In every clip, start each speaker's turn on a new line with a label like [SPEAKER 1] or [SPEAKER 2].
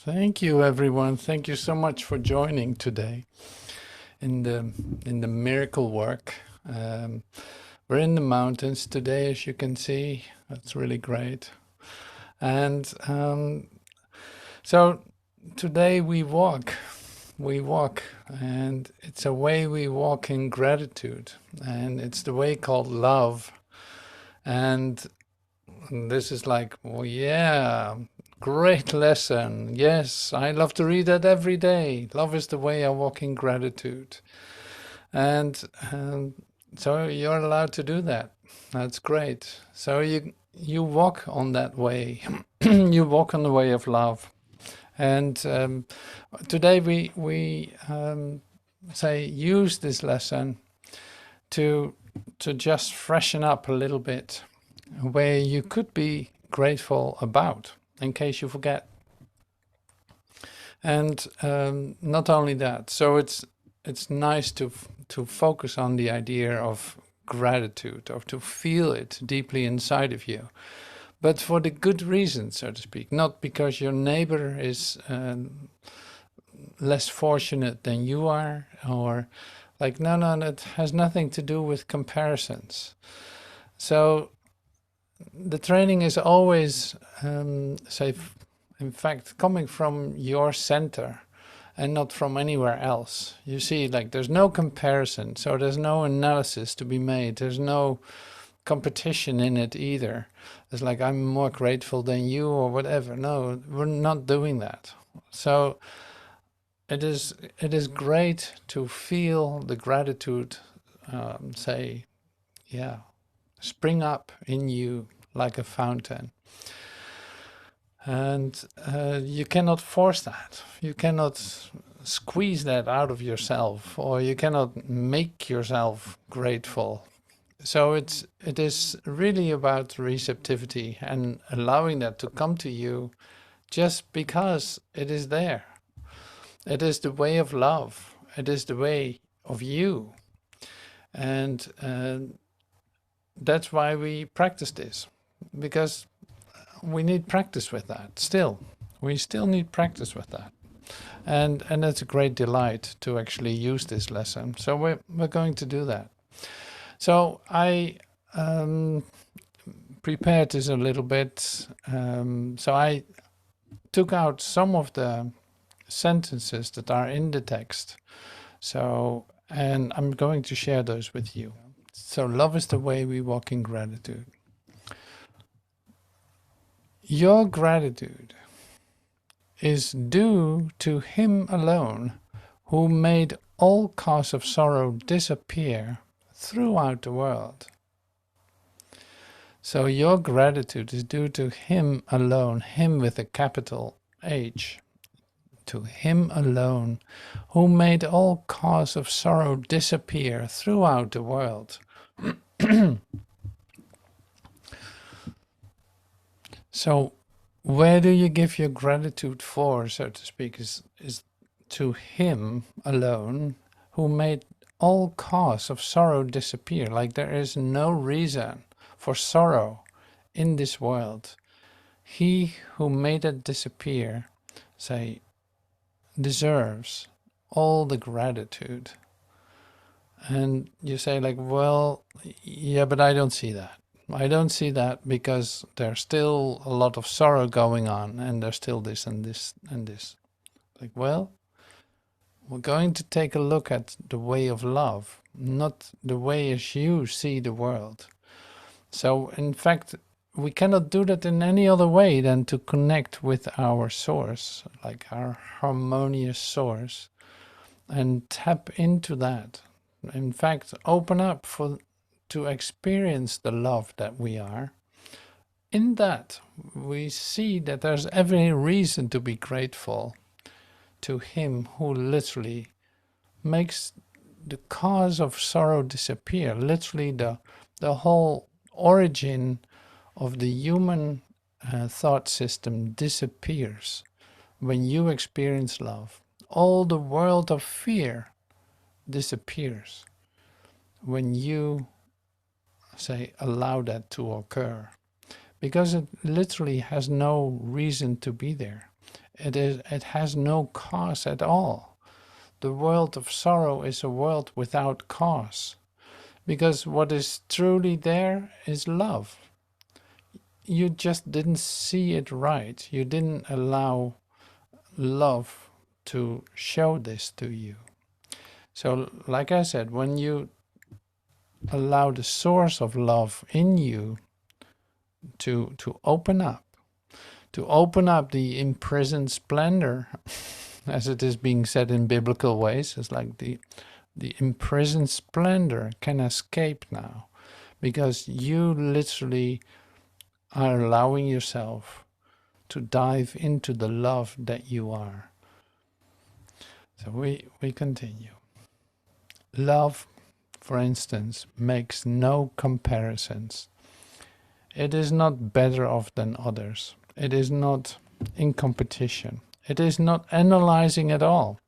[SPEAKER 1] Thank you, everyone. Thank you so much for joining today in the miracle work. Um, we're in the mountains today, as you can see. That's really great. And so today we walk. We walk, and it's a way we walk in gratitude, and it's the way called love. And this is like, well, yeah, great lesson. Yes, I love to read that every day. Love is the way I walk in gratitude. And so you're allowed to do that. That's great. So you walk on that way. You walk on the way of love. And today we say use this lesson to just freshen up a little bit where you could be grateful about in case you forget. And not only that, so it's nice to focus on the idea of gratitude, or to feel it deeply inside of you, but for the good reason, so to speak, not because your neighbor is less fortunate than you are, or like, no, that has nothing to do with comparisons. So the training is always, say, in fact, coming from your center and not from anywhere else. You see, like, there's no comparison, so there's no analysis to be made. There's no competition in it either. It's like, I'm more grateful than you or whatever. No, we're not doing that. So it is great to feel the gratitude, say, yeah, spring up in you like a fountain. And you cannot force that. You cannot squeeze that out of yourself, or you cannot make yourself grateful. So it is really about receptivity and allowing that to come to you just because it is there. It is the way of love. It is the way of you. And that's why we practice this, because we need practice with that still. We still need practice with that. And it's a great delight to actually use this lesson. So we're going to do that. So I prepared this a little bit. So I took out some of the sentences that are in the text. So, and I'm going to share those with you. So love is the way we walk in gratitude. Your gratitude is due to Him alone, who made all cause of sorrow disappear throughout the world. So your gratitude is due to Him alone, Him with a capital H, to Him alone, who made all cause of sorrow disappear throughout the world. So where do you give your gratitude for, so to speak, is to Him alone, who made all cause of sorrow disappear. Like, there is no reason for sorrow in this world. He who made it disappear, say, deserves all the gratitude. And you say, like, well, yeah, but I don't see that. I don't see that because there's still a lot of sorrow going on, and there's still this and this and this. Like, well, we're going to take a look at the way of love, not the way as you see the world. So, in fact, we cannot do that in any other way than to connect with our source, like our harmonious source, and tap into that. In fact, open up to experience the love that we are. In that, we see that there's every reason to be grateful to Him who literally makes the cause of sorrow disappear. Literally, the whole origin of the human thought system disappears when you experience love. All the world of fear disappears when you, say, allow that to occur, because it literally has no reason to be there. It has no cause at all. The world of sorrow is a world without cause, because what is truly there is love. You just didn't see it right. You didn't allow love to show this to you. So, like I said, when you allow the source of love in you to open up, the imprisoned splendor, as it is being said in biblical ways, it's like the imprisoned splendor can escape now, because you literally are allowing yourself to dive into the love that you are. So we continue. Love, for instance, makes no comparisons. It is not better off than others. It is not in competition. It is not analyzing at all.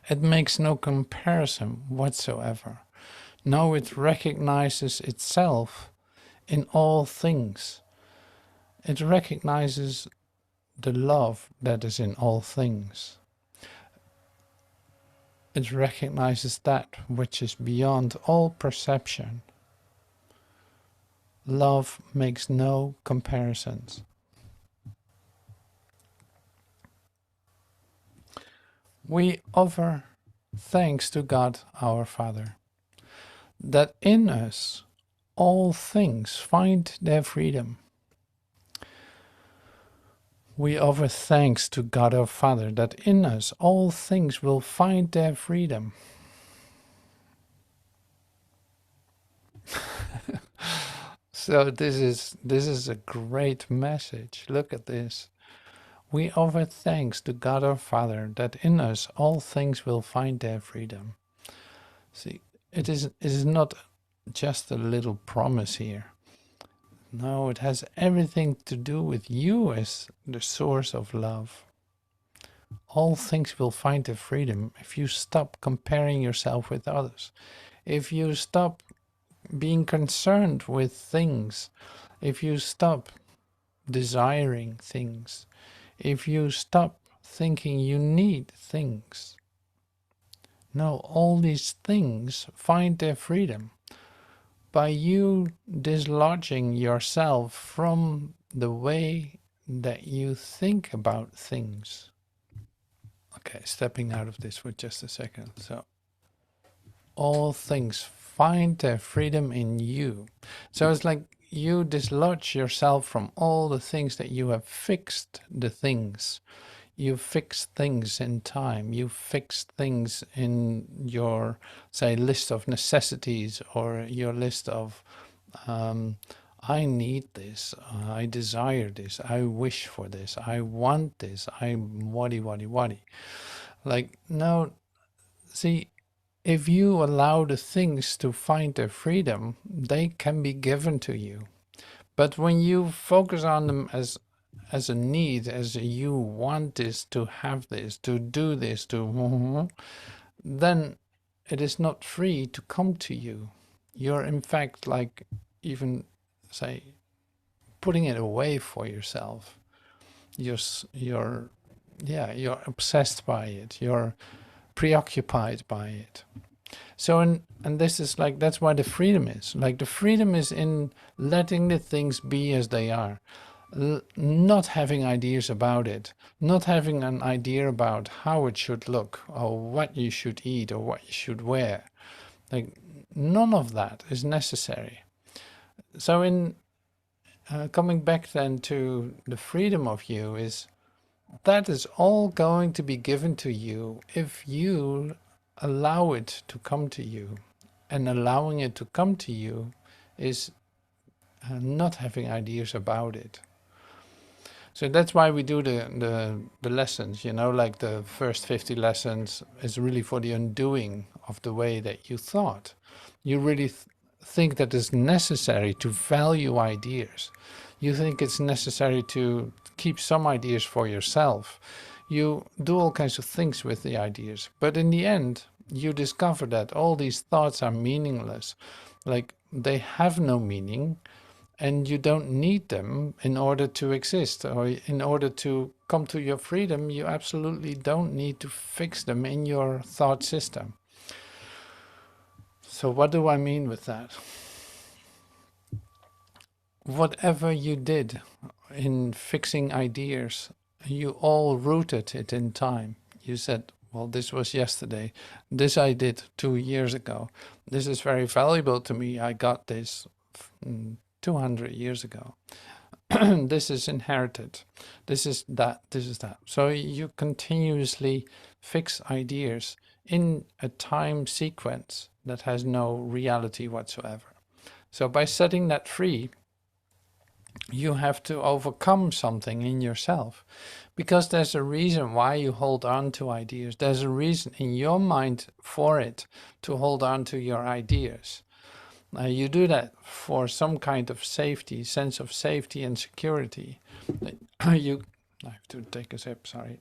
[SPEAKER 1] It makes no comparison whatsoever. No, it recognizes itself in all things. It recognizes the love that is in all things. It recognizes that which is beyond all perception. Love makes no comparisons. We offer thanks to God our Father, that in us all things find their freedom. We offer thanks to God our Father, that in us all things will find their freedom. So this is a great message. Look at this. We offer thanks to God our Father, that in us all things will find their freedom. See, it is not just a little promise here. No, it has everything to do with you as the source of love. All things will find their freedom if you stop comparing yourself with others. If you stop being concerned with things, if you stop desiring things, if you stop thinking you need things. No, all these things find their freedom by you dislodging yourself from the way that you think about things. Okay, stepping out of this for just a second. So, all things find their freedom in you. So it's like you dislodge yourself from all the things that you have fixed the things. You fix things in time. You fix things in your, say, list of necessities, or your list of, I need this, I desire this, I wish for this, I want this, I waddy. Like, no, see, if you allow the things to find their freedom, they can be given to you. But when you focus on them as a need, as you want this, to have this, to do this, to, then it is not free to come to you. You're in fact, like, even say, putting it away for yourself. You're obsessed by it. You're preoccupied by it. So, and this is like, that's why the freedom is. Like, the freedom is in letting the things be as they are. Not having ideas about it, not having an idea about how it should look, or what you should eat, or what you should wear. Like, none of that is necessary. So in coming back then to the freedom of you, is that is all going to be given to you if you allow it to come to you. And allowing it to come to you is not having ideas about it. So that's why we do the lessons, you know, like the first 50 lessons is really for the undoing of the way that you thought. You really think that it's necessary to value ideas. You think it's necessary to keep some ideas for yourself. You do all kinds of things with the ideas. But in the end, you discover that all these thoughts are meaningless. Like, they have no meaning. and you don't need them in order to exist or in order to come to your freedom. You absolutely don't need to fix them in your thought system. So what do I mean with that? Whatever you did in fixing ideas, you all rooted it in time. You said, well, this was yesterday. This I did 2 years ago. This is very valuable to me. I got this 200 years ago. This is inherited. This is that. This is that. So you continuously fix ideas in a time sequence that has no reality whatsoever. So by setting that free, you have to overcome something in yourself, because there's a reason why you hold on to ideas. There's a reason in your mind for it to hold on to your ideas. You do that for some kind of safety, sense of safety and security. I have to take a sip, sorry.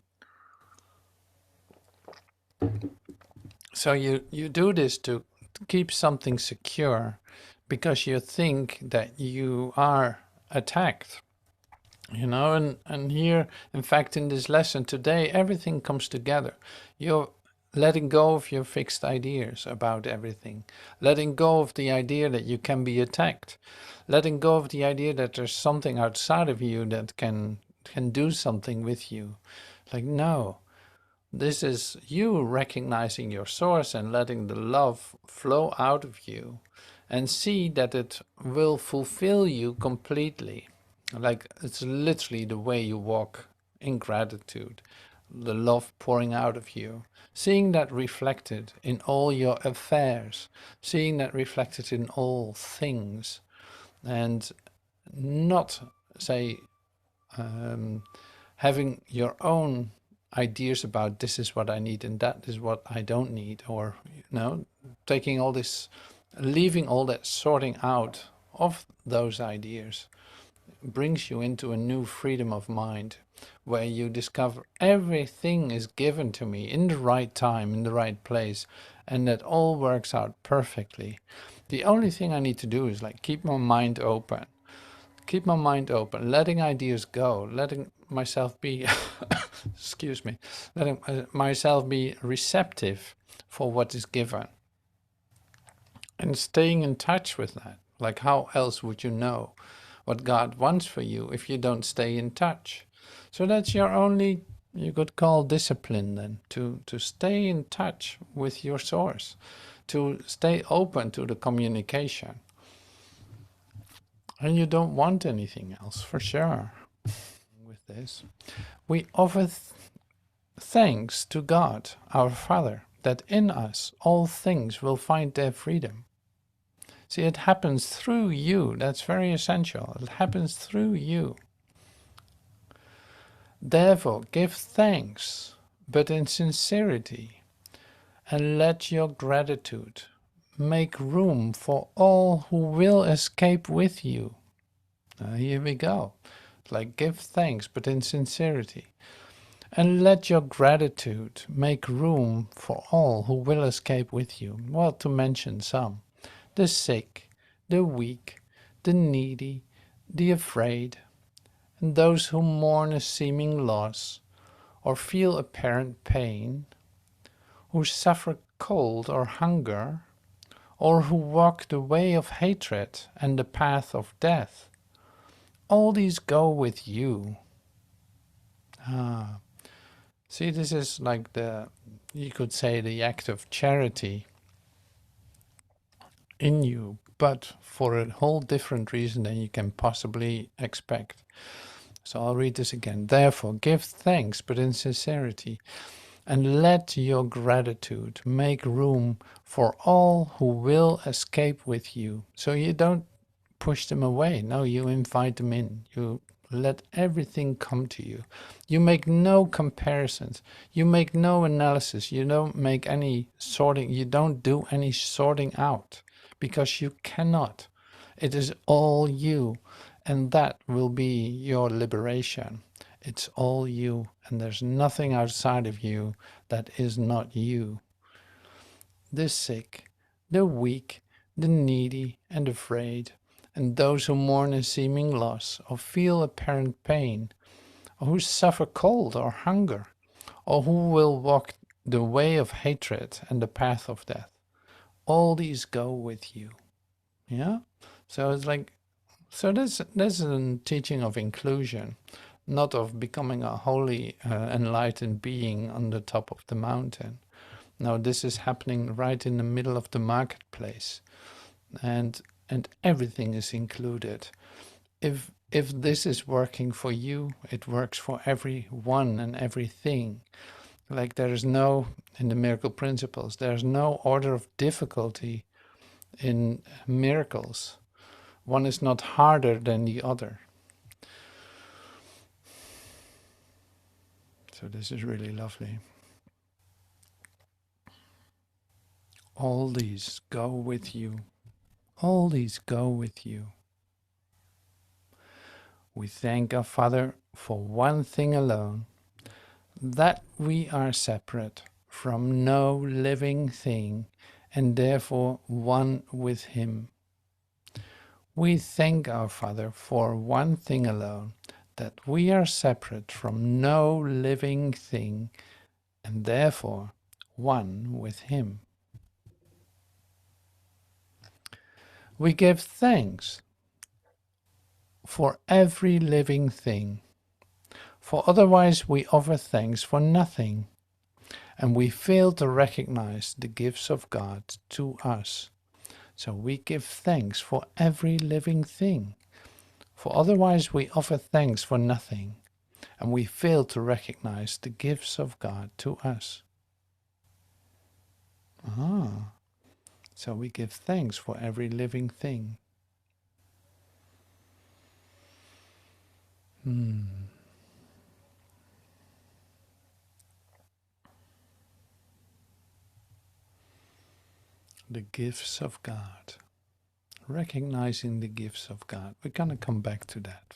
[SPEAKER 1] So you do this to keep something secure, because you think that you are attacked. And here, in fact, in this lesson today, everything comes together. You're letting go of your fixed ideas about everything, letting go of the idea that you can be attacked, letting go of the idea that there's something outside of you that can do something with you. Like, no, this is you recognizing your source and letting the love flow out of you, and see that it will fulfill you completely. Like, it's literally the way you walk in gratitude, the love pouring out of you, seeing that reflected in all your affairs, seeing that reflected in all things, and not, say, having your own ideas about this is what I need and that is what I don't need, or taking all this, leaving all that sorting out of those ideas brings you into a new freedom of mind, where you discover everything is given to me in the right time, in the right place, and that all works out perfectly. The only thing I need to do is like keep my mind open. Keep my mind open, letting ideas go, letting myself be, excuse me, letting myself be receptive for what is given. And staying in touch with that. Like, how else would you know what God wants for you if you don't stay in touch? So that's your only, you could call, discipline then, to stay in touch with your source, to stay open to the communication. And you don't want anything else, for sure. With this, we offer thanks to God, our Father, that in us all things will find their freedom. See, it happens through you. That's very essential. It happens through you. Therefore, give thanks, but in sincerity, and let your gratitude make room for all who will escape with you. Here we go. Like, give thanks, but in sincerity. And let your gratitude make room for all who will escape with you. Well, to mention some: the sick, the weak, the needy, the afraid, and those who mourn a seeming loss, or feel apparent pain, who suffer cold or hunger, or who walk the way of hatred and the path of death. All these go with you. See, this is like you could say, the act of charity in you, but for a whole different reason than you can possibly expect. So I'll read this again. Therefore, give thanks, but in sincerity, and let your gratitude make room for all who will escape with you. So you don't push them away. No, you invite them in. You let everything come to you. You make no comparisons. You make no analysis. You don't make any sorting. You don't do any sorting out, because you cannot. It is all you, and that will be your liberation. It's all you, and there's nothing outside of you that is not you. The sick, the weak, the needy and afraid, and those who mourn a seeming loss, or feel apparent pain, or who suffer cold or hunger, or who will walk the way of hatred and the path of death. All these go with you. Yeah? So it's like, so that's a teaching of inclusion, not of becoming a holy, enlightened being on the top of the mountain. No, this is happening right in the middle of the marketplace, and everything is included. If this is working for you, it works for everyone and everything. Like there is no, in the miracle principles, there's no order of difficulty in miracles. One is not harder than the other. So this is really lovely. All these go with you. All these go with you. We thank our Father for one thing alone, that we are separate from no living thing and therefore one with Him. We thank our Father for one thing alone, that we are separate from no living thing and therefore one with Him. We give thanks for every living thing, for otherwise we offer thanks for nothing, and we fail to recognize the gifts of God to us. So we give thanks for every living thing, for otherwise we offer thanks for nothing, and we fail to recognize the gifts of God to us. So we give thanks for every living thing. The gifts of God. Recognizing the gifts of God. We're going to come back to that.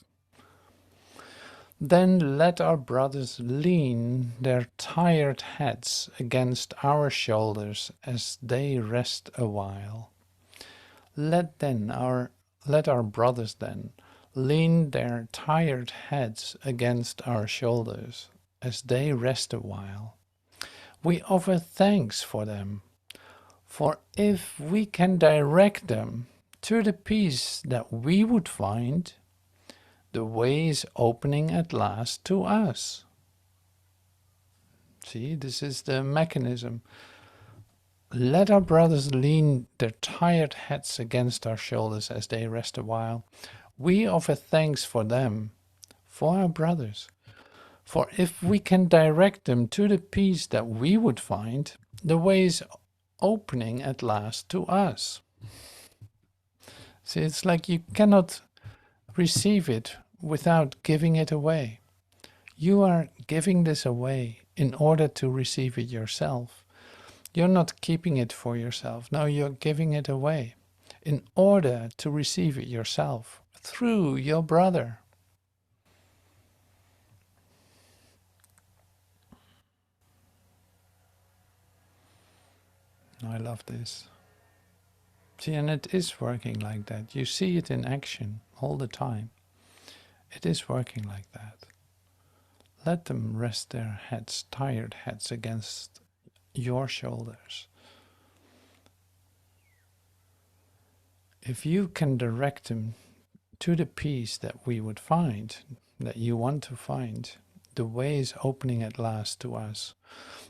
[SPEAKER 1] Then let our brothers lean their tired heads against our shoulders as they rest a while. Let our brothers then lean their tired heads against our shoulders as they rest a while. We offer thanks for them, for if we can direct them to the peace that we would find, the way is opening at last to us. See, this is the mechanism. Let our brothers lean their tired heads against our shoulders as they rest a while. We offer thanks for them, for our brothers. For if we can direct them to the peace that we would find, the way is opening at last to us. See, it's like you cannot receive it without giving it away. You are giving this away in order to receive it yourself. You're not keeping it for yourself. No, you're giving it away in order to receive it yourself through your brother. I love this. See, and it is working like that. You see it in action all the time. It is working like that. Let them rest their heads, tired heads, against your shoulders. If you can direct them to the peace that we would find, that you want to find, the way is opening at last to us.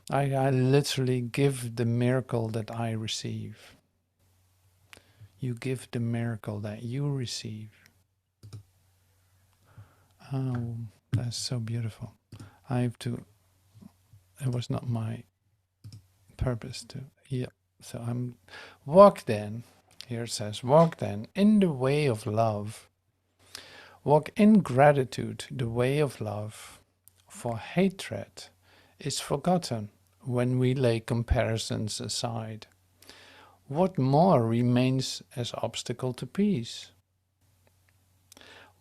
[SPEAKER 1] I literally give the miracle that I receive. You give the miracle that you receive. Oh, that's so beautiful. I have to, it was not my purpose to, yeah. So I'm, walk then, here it says, walk then in the way of love. Walk in gratitude, the way of love. For hatred is forgotten when we lay comparisons aside. What more remains as obstacle to peace?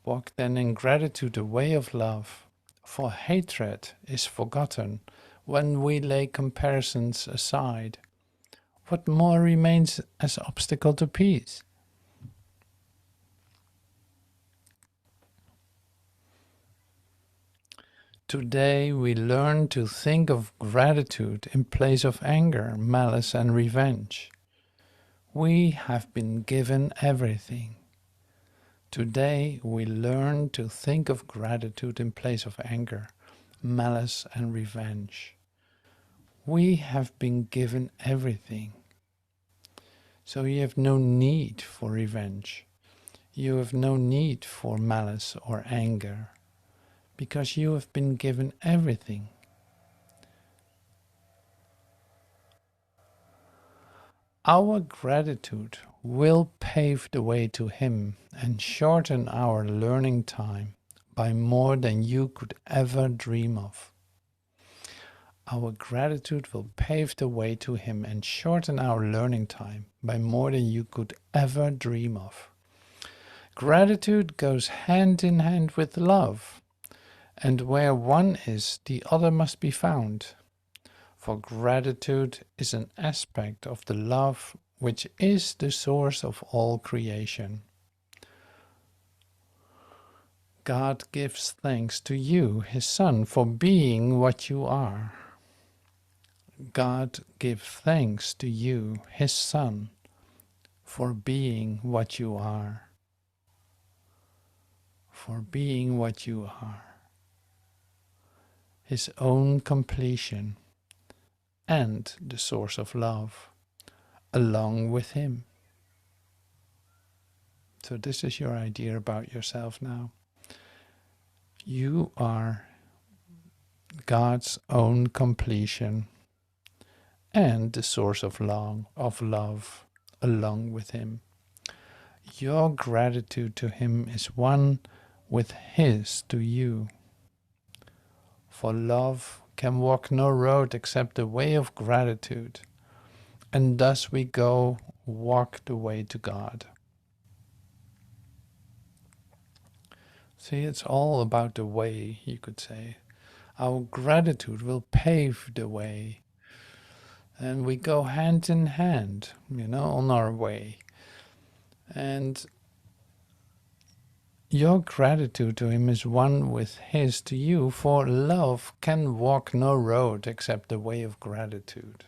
[SPEAKER 1] Walk then in gratitude the way of love, for hatred is forgotten when we lay comparisons aside. What more remains as obstacle to peace? Today we learn to think of gratitude in place of anger, malice, and revenge. We have been given everything. Today we learn to think of gratitude in place of anger, malice, and revenge. We have been given everything. So you have no need for revenge. You have no need for malice or anger, because you have been given everything. Our gratitude will pave the way to Him and shorten our learning time by more than you could ever dream of. Our gratitude will pave the way to Him and shorten our learning time by more than you could ever dream of. Gratitude goes hand in hand with love, and where one is, the other must be found. For gratitude is an aspect of the love which is the source of all creation. God gives thanks to you, His Son, for being what you are. God gives thanks to you, His Son, for being what you are. For being what you are. His own completion and the source of love, along with Him. So this is your idea about yourself now. You are God's own completion and the source of love, along with Him. Your gratitude to Him is one with His to you. For love can walk no road except the way of gratitude, and thus we walk the way to God. See, it's all about the way, you could say. Our gratitude will pave the way, and we go hand in hand, on our way. And your gratitude to Him is one with His to you, for love can walk no road except the way of gratitude.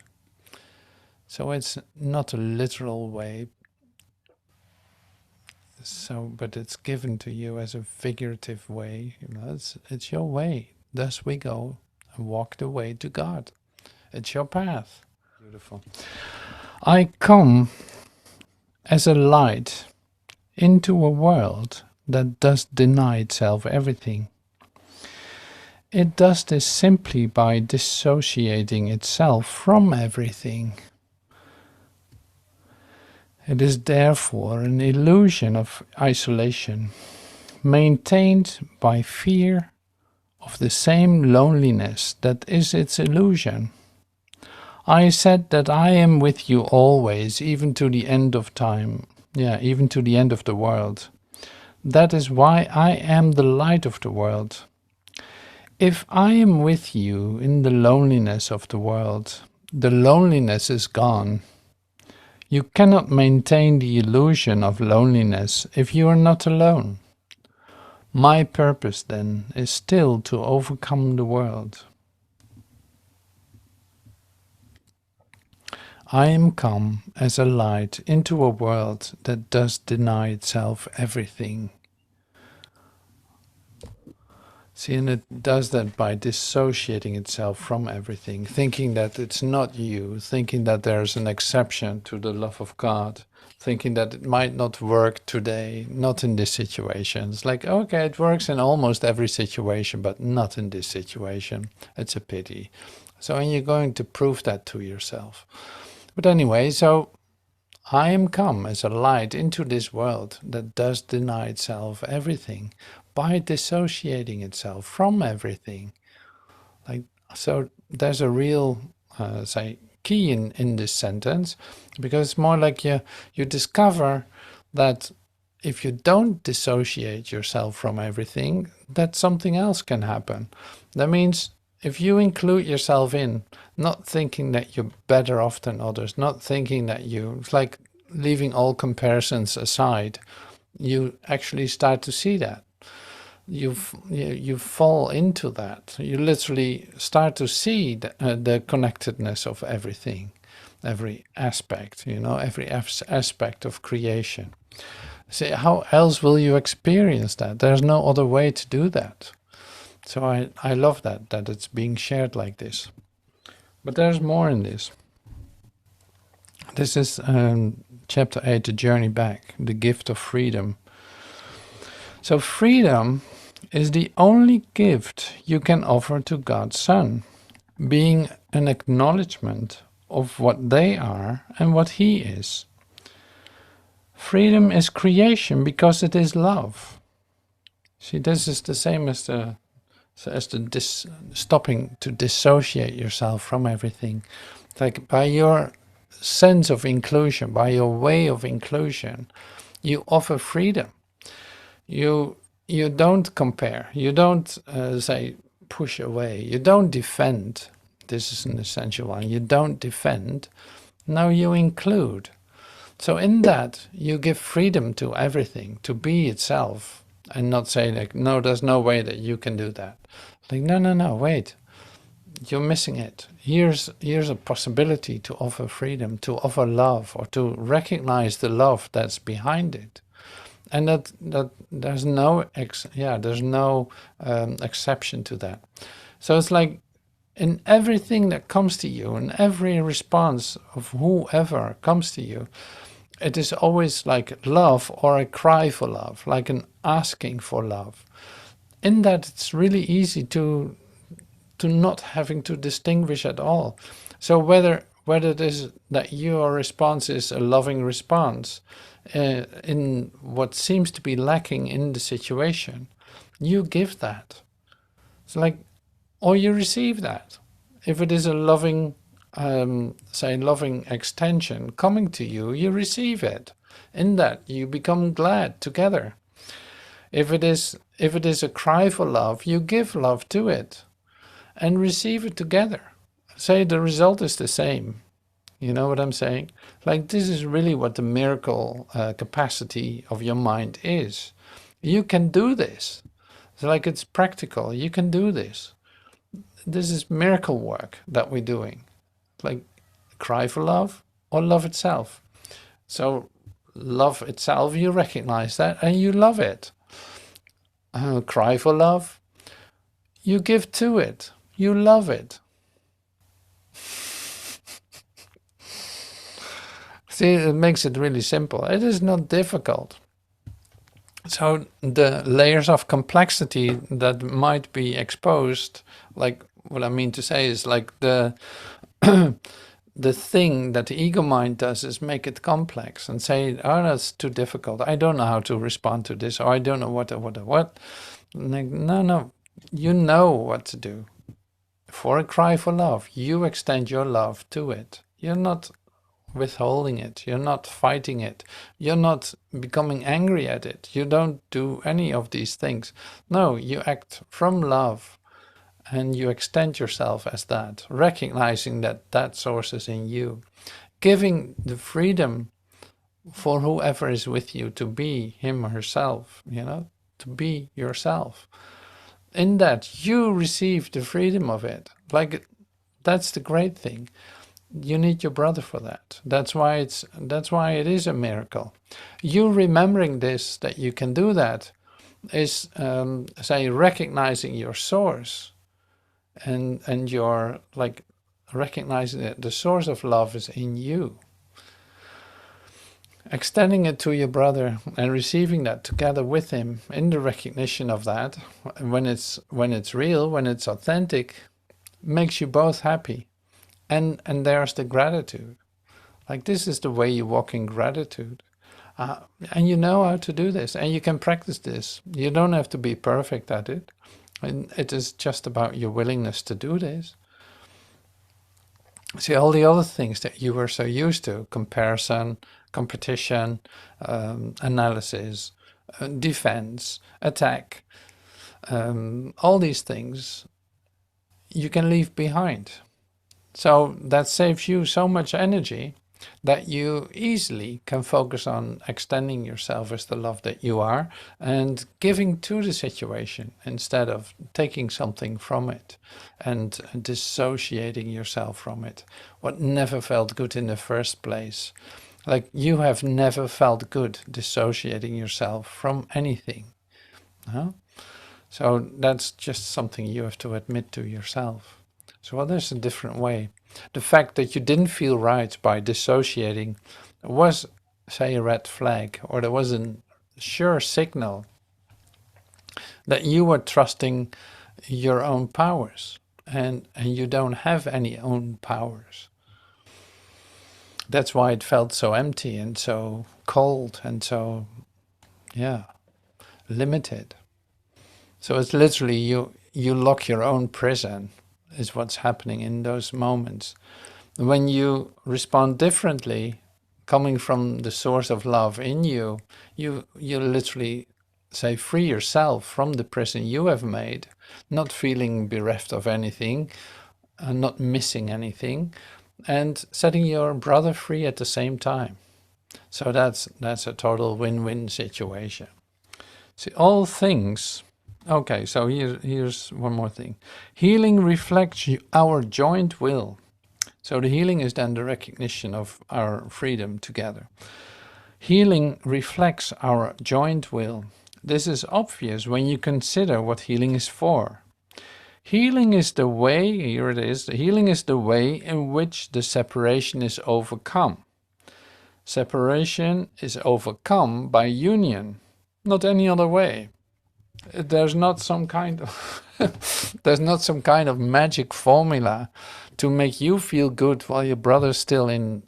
[SPEAKER 1] So it's not a literal way, but it's given to you as a figurative way. It's your way. Thus we go and walk the way to God. It's your path. Beautiful. I come as a light into a world that does deny itself everything. It does this simply by dissociating itself from everything. It is therefore an illusion of isolation, maintained by fear of the same loneliness that is its illusion. I said that I am with you always, even to the end of time, even to the end of the world. That is why I am the light of the world. If I am with you in the loneliness of the world, the loneliness is gone. You cannot maintain the illusion of loneliness if you are not alone. My purpose, then, is still to overcome the world. I am come as a light into a world that does deny itself everything. See, and it does that by dissociating itself from everything, thinking that it's not you, thinking that there's an exception to the love of God, thinking that it might not work today, not in this situation. It's like, okay, it works in almost every situation, but not in this situation. It's a pity. So, and you're going to prove that to yourself. But anyway, so I am come as a light into this world that does deny itself everything by dissociating itself from everything. So there's a real, key in this sentence, because it's more like you discover that if you don't dissociate yourself from everything, that something else can happen. That means if you include yourself in, not thinking that you're better off than others, not thinking that it's like leaving all comparisons aside, you actually start to see that. you fall into that. You literally start to see the connectedness of everything, every aspect, every aspect of creation. See, how else will you experience that? There's no other way to do that. So I love that it's being shared like this. But there's more in this. This is chapter 8, The Journey Back, the gift of freedom. So freedom is the only gift you can offer to God's Son, being an acknowledgement of what they are and what He is. Freedom is creation because it is love. See, this is the same as stopping to dissociate yourself from everything. Like by your sense of inclusion, by your way of inclusion, you offer freedom. You don't compare. You don't say push away. You don't defend. This is an essential one. You don't defend. No, you include. So in that, you give freedom to everything to be itself, and not say like, no, there's no way that you can do that. Like, no, wait, you're missing it. Here's a possibility to offer freedom, to offer love, or to recognize the love that's behind it. And that there's no exception to that. So it's like in everything that comes to you, in every response of whoever comes to you, it is always like love or a cry for love, like an asking for love. In that, it's really easy to not having to distinguish at all. So whether it is that your response is a loving response in what seems to be lacking in the situation, you give that. It's like, or you receive that. If it is a loving, loving extension coming to you, you receive it. In that, you become glad together. If it is a cry for love, you give love to it and receive it together. Say the result is the same. You know what I'm saying? Like, this is really what the miracle capacity of your mind is. You can do this. It's like, it's practical. You can do this. This is miracle work that we're doing. Like, cry for love or love itself. So love itself, you recognize that and you love it. Cry for love, you give to it. You love it. See, it makes it really simple. It is not difficult. So the layers of complexity that might be exposed, like what I mean to say is like the the thing that the ego mind does is make it complex and say, oh, that's too difficult. I don't know how to respond to this, or I don't know what. Like, no, you know what to do. For a cry for love, you extend your love to it. You're not withholding it. You're not fighting it. You're not becoming angry at it. You don't do any of these things. No, you act from love and you extend yourself as that, recognizing that that source is in you, giving the freedom for whoever is with you to be him or herself, to be yourself. In that, you receive the freedom of it. Like, that's the great thing. You need your brother for that. That's why it is a miracle. You remembering this, that you can do that, is recognizing your source, and you're like recognizing that the source of love is in you. Extending it to your brother and receiving that together with him in the recognition of that, when it's real, when it's authentic, makes you both happy. And there's the gratitude. Like, this is the way you walk in gratitude. And you know how to do this, and you can practice this. You don't have to be perfect at it. And it is just about your willingness to do this. See, all the other things that you were so used to, comparison, competition, analysis, defense, attack, all these things you can leave behind. So that saves you so much energy. that you easily can focus on extending yourself as the love that you are and giving to the situation instead of taking something from it and dissociating yourself from it. What never felt good in the first place. Like you have never felt good dissociating yourself from anything. Huh? So that's just something you have to admit to yourself. So well, there's a different way. The fact that you didn't feel right by dissociating was, say, a red flag, or there was a sure signal that you were trusting your own powers, and you don't have any own powers. That's why it felt so empty and so cold and so, yeah, limited. So it's literally you lock your own prison is what's happening in those moments. When you respond differently, coming from the source of love in you, you literally say free yourself from the prison you have made, not feeling bereft of anything, not missing anything, and setting your brother free at the same time. So that's a total win-win situation. See, all things. Okay, so here's one more thing. Healing reflects our joint will. So the healing is then the recognition of our freedom together. Healing reflects our joint will. This is obvious when you consider what healing is for. Healing is the way, here it is, healing is the way in which the separation is overcome. Separation is overcome by union, not any other way. There's not some kind of there's not some kind of magic formula to make you feel good while your brother's still in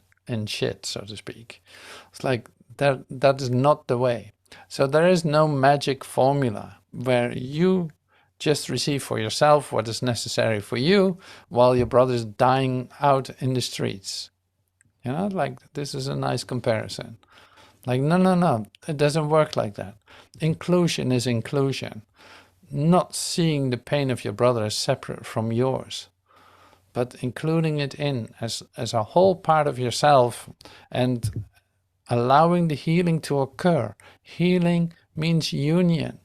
[SPEAKER 1] shit, so to speak. It's like that is not the way. So there is no magic formula where you just receive for yourself what is necessary for you while your brother's dying out in the streets. You know, like this is a nice comparison. Like, no, it doesn't work like that. Inclusion is inclusion. Not seeing the pain of your brother as separate from yours, but including it in as a whole part of yourself and allowing the healing to occur. Healing means union.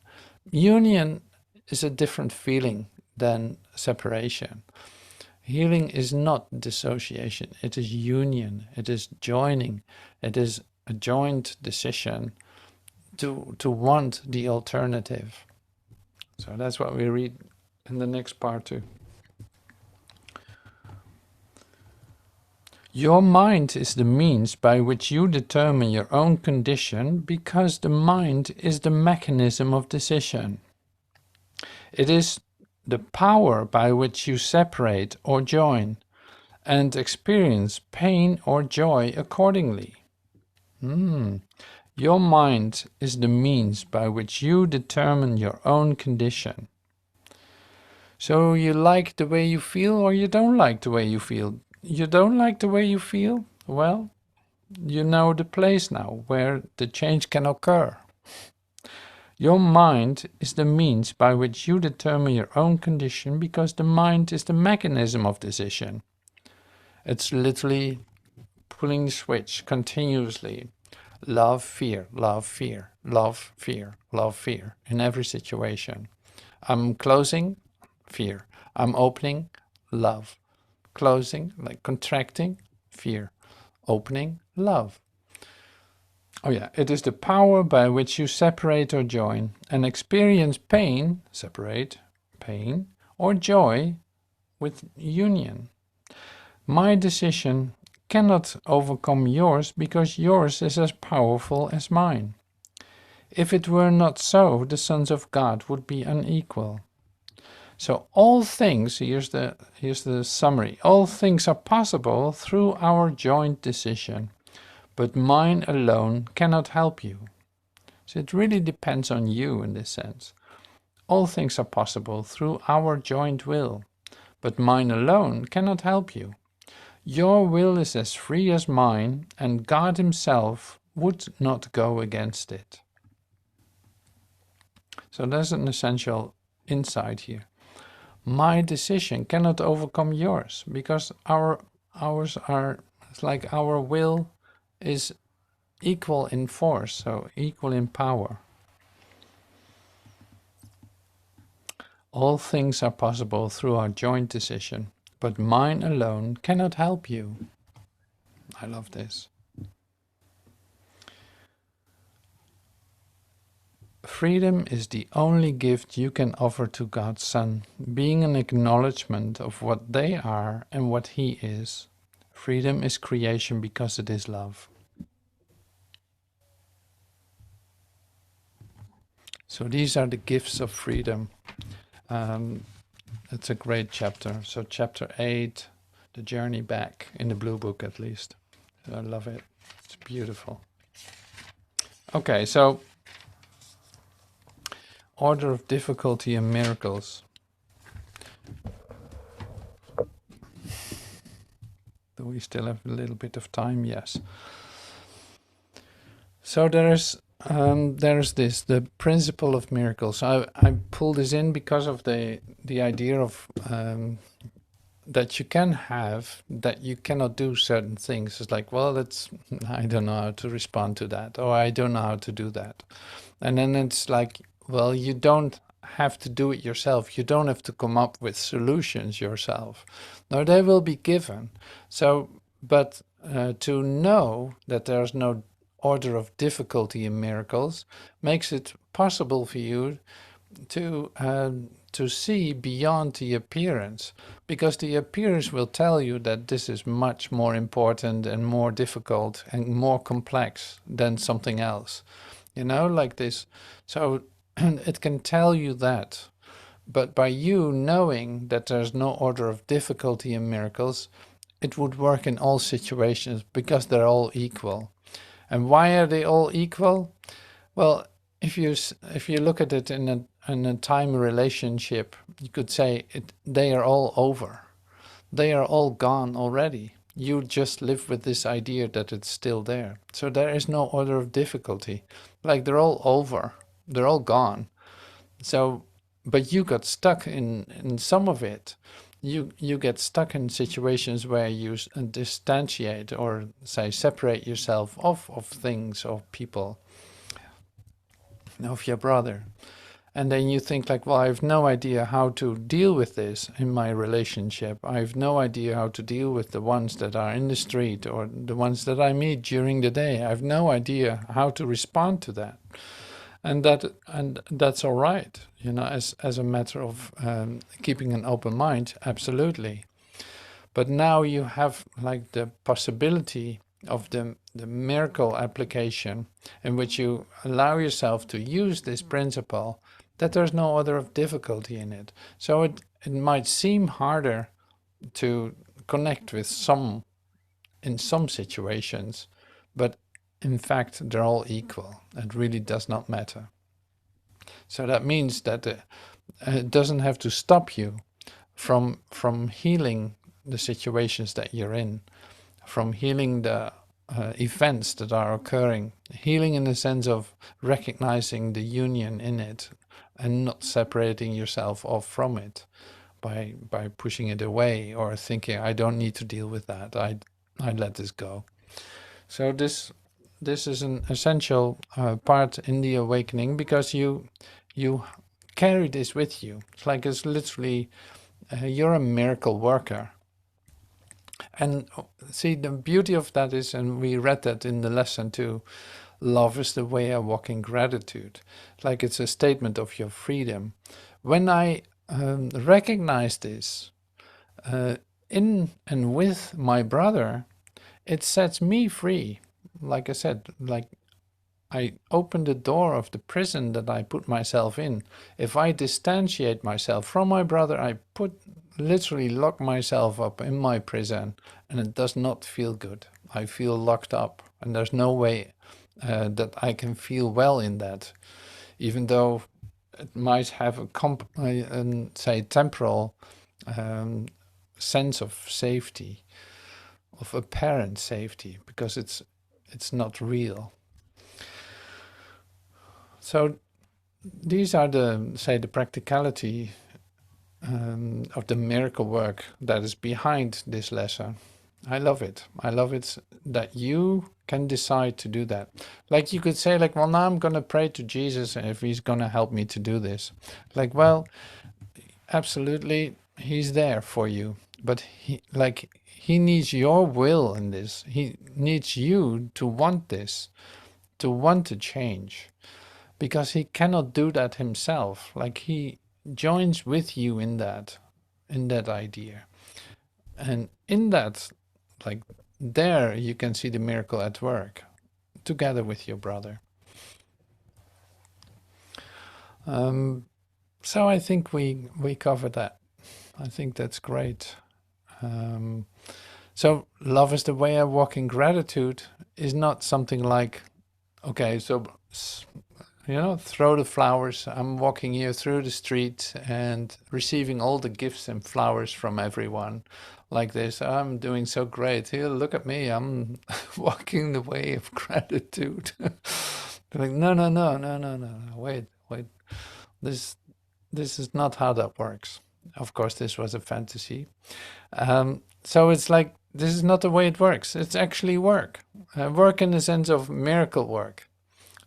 [SPEAKER 1] Union is a different feeling than separation. Healing is not dissociation, it is union, it is joining, it is a joint decision to want the alternative. So that's what we read in the next part too. Your mind is the means by which you determine your own condition because the mind is the mechanism of decision. It is the power by which you separate or join and experience pain or joy accordingly. Your mind is the means by which you determine your own condition. So you like the way you feel or you don't like the way you feel. You don't like the way you feel? Well, you know the place now where the change can occur. Your mind is the means by which you determine your own condition because the mind is the mechanism of decision. It's literally pulling the switch continuously. Love, fear, love, fear, love, fear, love, fear in every situation. I'm closing, fear. I'm opening, love. Closing, like contracting, fear. Opening, love. Oh yeah, it is the power by which you separate or join and experience pain, separate, pain, or joy with union. My decision cannot overcome yours because yours is as powerful as mine. If it were not so, the sons of God would be unequal. So all things, here's the summary, all things are possible through our joint decision, but mine alone cannot help you. So it really depends on you in this sense. All things are possible through our joint will, but mine alone cannot help you. Your will is as free as mine, and God himself would not go against it. So there's an essential insight here. My decision cannot overcome yours, because ours are It's like our will is equal in force, so equal in power. All things are possible through our joint decision, but mine alone cannot help you. I love this. Freedom is the only gift you can offer to God's Son, being an acknowledgement of what they are and what He is. Freedom is creation because it is love. So these are the gifts of freedom. It's a great chapter. So chapter 8, the journey back, in the blue book at least. I love it. It's beautiful. Okay, so order of difficulty and miracles. Do we still have a little bit of time? Yes. So there's this, the principle of miracles. I pulled this in because of the idea of that you can have, that you cannot do certain things. It's like, well, I don't know how to respond to that, or I don't know how to do that. And then it's like, well, you don't have to do it yourself. You don't have to come up with solutions yourself. No, they will be given. So, but to know that there's no order of difficulty in miracles makes it possible for you to see beyond the appearance, because the appearance will tell you that this is much more important and more difficult and more complex than something else, like this. So it can tell you that, but by you knowing that there's no order of difficulty in miracles, it would work in all situations because they're all equal. And why are they all equal? Well, if you look at it in a time relationship, you could say they are all over. They are all gone already. You just live with this idea that it's still there. So there is no order of difficulty. Like, they're all over. They're all gone. So, but you got stuck in some of it. You get stuck in situations where you distantiate, or say separate yourself off of things or people, of your brother. And then you think like, well, I have no idea how to deal with this in my relationship. I have no idea how to deal with the ones that are in the street or the ones that I meet during the day. I have no idea how to respond to that. And that's all right, as a matter of keeping an open mind, absolutely. But now you have like the possibility of the miracle application, in which you allow yourself to use this principle, that there's no order of difficulty in it. So it might seem harder to connect with in some situations, but in fact they're all equal. It really does not matter. So that means that it doesn't have to stop you from healing the situations that you're in, from healing the events that are occurring, healing in the sense of recognizing the union in it and not separating yourself off from it by pushing it away or thinking, I don't need to deal with that, I let this go. So this is an essential part in the awakening, because you carry this with you. It's literally you're a miracle worker. And see, the beauty of that is, and we read that in the lesson too, love is the way I walk in gratitude. It's a statement of your freedom. When I recognize this in and with my brother, it sets me free. Like I said, I open the door of the prison that I put myself in. If I distantiate myself from my brother, I literally lock myself up in my prison, and it does not feel good. I feel locked up, and there's no way that I can feel well in that, even though it might have a say temporal sense of safety, of apparent safety, because it's not real. So these are the practicality of the miracle work that is behind this lesson. I love it. I love it that you can decide to do that. Like you could say, like, well, now I'm going to pray to Jesus if he's going to help me to do this. Like, well, absolutely, he's there for you. But he needs your will in this. He needs you to want this, to want to change, because he cannot do that himself. Like he joins with you in that idea. And in that, like there, you can see the miracle at work together with your brother. So I think we covered that. I think that's great. So love is the way I walk in gratitude is not something like, okay, so throw the flowers. I'm walking here through the street and receiving all the gifts and flowers from everyone like this. I'm doing so great. Here, look at me. I'm walking the way of gratitude. Like, no, no, no, no, no, no. Wait, wait. This this is not how that works. Of course, this was a fantasy. So it's like, this is not the way it works. It's actually work. Work in the sense of miracle work.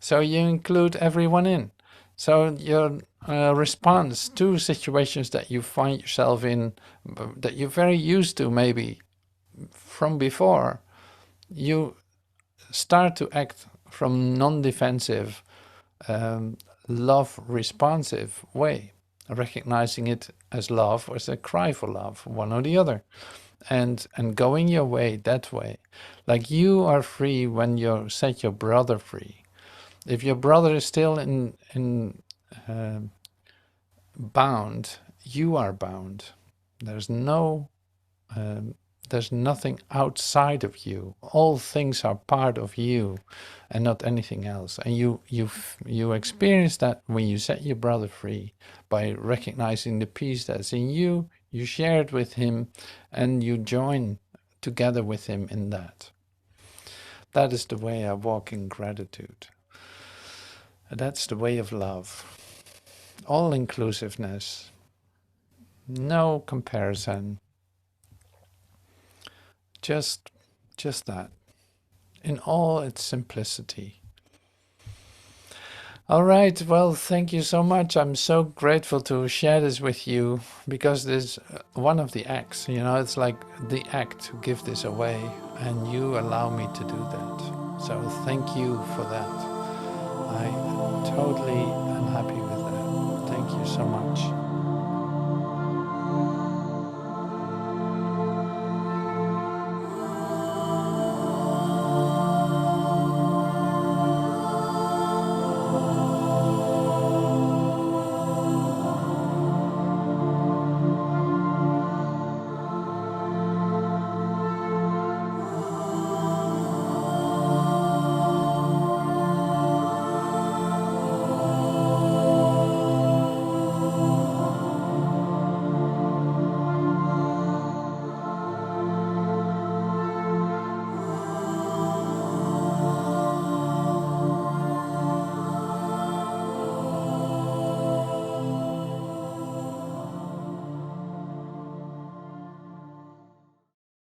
[SPEAKER 1] So you include everyone in. So your response to situations that you find yourself in, that you're very used to maybe from before, you start to act from non-defensive, love responsive way, recognizing it as love or as a cry for love, one or the other, and going your way that way. Like you are free when you set your brother free. If your brother is still in bound, you are bound. There's no there's nothing outside of you. All things are part of you and not anything else. And you experience that when you set your brother free by recognizing the peace that's in you. You share it with him and you join together with him in that. That is the way I walk in gratitude. That's the way of love. All inclusiveness. No comparison. Just that. In all its simplicity. All right, well, thank you so much. I'm so grateful to share this with you because this one of the acts, it's like the act to give this away and you allow me to do that. So thank you for that. I totally am happy with that. Thank you so much.